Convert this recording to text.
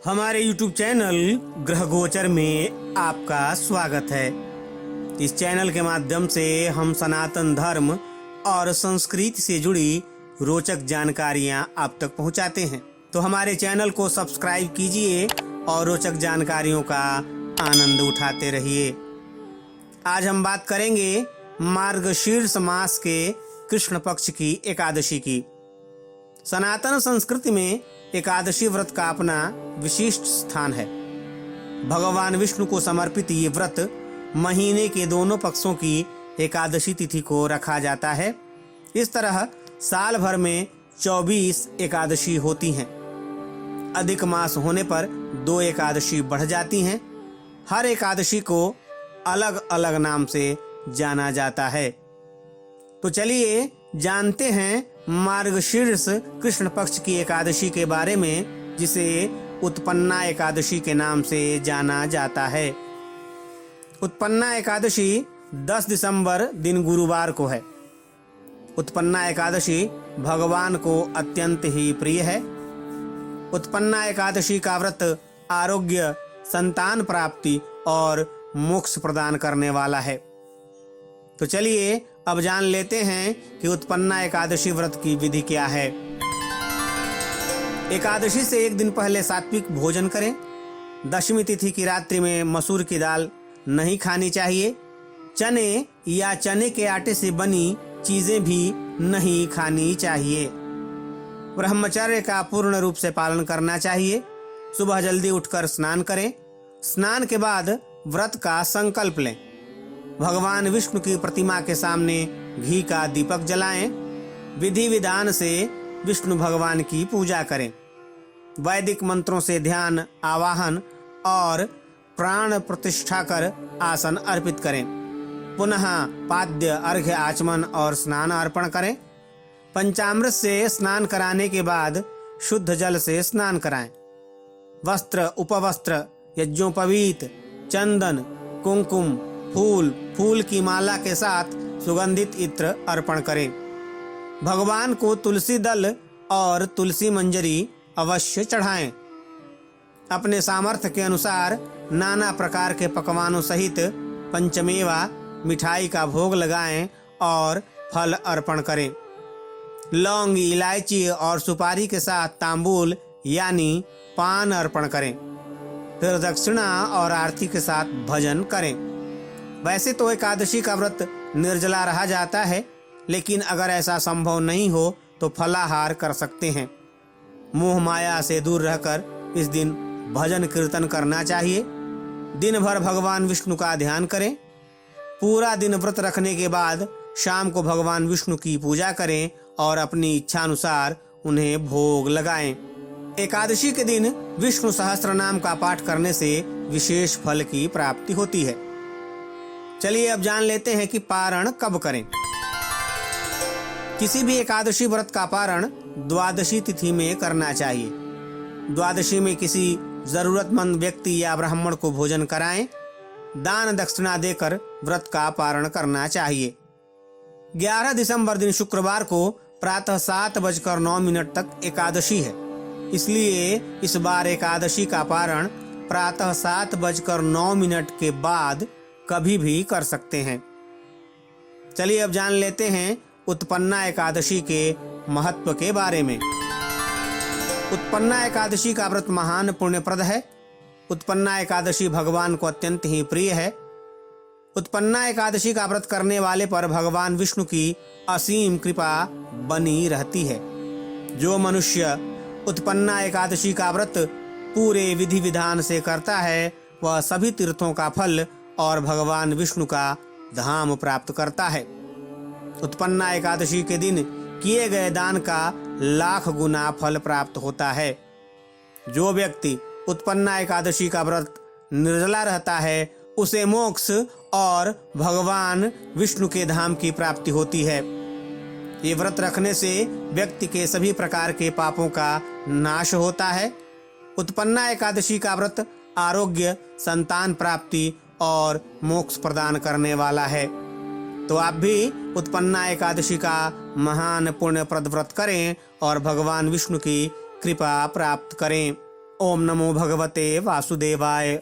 हमारे YouTube channel ग्रह गोचर में आपका स्वागत है। इस चैनल के माध्यम से हम सनातन धर्म और संस्कृति से जुड़ी रोचक जानकारियां आप तक पहुंचाते हैं, तो हमारे चैनल को सब्सक्राइब कीजिए और रोचक जानकारियों का आनंद उठाते रहिए। आज हम बात करेंगे मार्गशीर्ष मास के कृष्ण पक्ष की एकादशी की। सनातन संस्कृति में एकादशी व्रत का अपना विशिष्ट स्थान है। भगवान विष्णु को समर्पित ये व्रत महीने के दोनों पक्षों की एकादशी तिथि को रखा जाता है। इस तरह साल भर में 24 एकादशी होती हैं। अधिक मास होने पर 2 एकादशी बढ़ जाती हैं। हर एकादशी को अलग अलग नाम से जाना जाता है। तो चलिए जानते हैं मार्गशीर्ष कृष्ण पक्ष की एकादशी के बारे में, जिसे उत्पन्ना एकादशी के नाम से जाना जाता है। उत्पन्ना एकादशी 10 दिसंबर दिन गुरुवार को है। उत्पन्ना एकादशी भगवान को अत्यंत ही प्रिय है। उत्पन्ना एकादशी का व्रत आरोग्य, संतान प्राप्ति और मोक्ष प्रदान करने वाला है। तो चलिए अब जान लेते हैं कि उत्पन्ना एकादशी व्रत की विधि क्या है। एकादशी से एक दिन पहले सात्विक भोजन करें। दशमी तिथि की रात्रि में मसूर की दाल नहीं खानी चाहिए। चने या चने के आटे से बनी चीजें भी नहीं खानी चाहिए। ब्रह्मचर्य का पूर्ण रूप से पालन करना चाहिए। सुबह जल्दी उठकर स्नान करें। स्नान के बाद व्रत का संकल्प लें। भगवान विष्णु की प्रतिमा के सामने घी का दीपक जलाएं। विधि विधान से विष्णु भगवान की पूजा करें। वैदिक मंत्रों से ध्यान, आवाहन और प्राण प्रतिष्ठा कर आसन अर्पित करें। पुनः पाद्य, अर्घ्य, आचमन और स्नान अर्पण करें। पंचामृत से स्नान कराने के बाद शुद्ध जल से स्नान कराएं। वस्त्र, उपवस्त्र, यज्ञोपवीत, चंदन, कुंकुम, फूल की माला के साथ सुगंधित इत्र अर्पण करें। भगवान को तुलसी दल और तुलसी मंजरी अवश्य चढ़ाएं। अपने सामर्थ्य के अनुसार नाना प्रकार के पकवानों सहित पंचमेवा मिठाई का भोग लगाएं और फल अर्पण करें। लौंग, इलायची और सुपारी के साथ तांबूल यानी पान अर्पण करें। फिर दक्षिणा और आरती के साथ भजन करें। वैसे तो एकादशी का व्रत निर्जला रहा जाता है, लेकिन अगर ऐसा संभव नहीं हो तो फलाहार कर सकते हैं। मोह माया से दूर रहकर इस दिन भजन कीर्तन करना चाहिए। दिन भर भगवान विष्णु का ध्यान करें। पूरा दिन व्रत रखने के बाद शाम को भगवान विष्णु की पूजा करें और अपनी इच्छा अनुसार उन्हें भोग लगाएं। एकादशी के दिन विष्णु सहस्त्र नाम का पाठ करने से विशेष फल की प्राप्ति होती है। चलिए अब जान लेते हैं कि पारण कब करें। किसी भी एकादशी व्रत का पारण द्वादशी तिथि में करना चाहिए। द्वादशी में किसी जरूरतमंद व्यक्ति या ब्राह्मण को भोजन कराएं। दान दक्षिणा देकर व्रत का पारण करना चाहिए। 11 दिसंबर दिन शुक्रवार को प्रातः 7:09 तक एकादशी है, इसलिए इस बार एकादशी का पारण प्रातः 7:09 के बाद कभी भी कर सकते हैं। चलिए अब जान लेते हैं उत्पन्ना एकादशी के महत्व के बारे में। उत्पन्ना एकादशी का व्रत महान पुण्यप्रद है। उत्पन्ना एकादशी भगवान को अत्यंत ही प्रिय है। उत्पन्ना एकादशी का व्रत करने वाले पर भगवान विष्णु की असीम कृपा बनी रहती है। जो मनुष्य उत्पन्ना एकादशी का व्रत पूरे विधि विधान से करता है, वह सभी तीर्थों का फल और भगवान विष्णु का धाम प्राप्त करता है। उत्पन्ना एकादशी के दिन किए गए दान का लाख गुना फल प्राप्त होता है। जो व्यक्ति उत्पन्ना एकादशी का व्रत निर्जला रहता है, उसे मोक्ष और भगवान विष्णु के धाम की प्राप्ति होती है। ये व्रत रखने से व्यक्ति के सभी प्रकार के पापों का नाश होता है। उत्पन्ना एकादशी का व्रत आरोग्य, संतान प्राप्ति और मोक्ष प्रदान करने वाला है। तो आप भी उत्पन्ना एकादशी का महान पुण्यप्रद व्रत करें और भगवान विष्णु की कृपा प्राप्त करें। ओम नमो भगवते वासुदेवाय।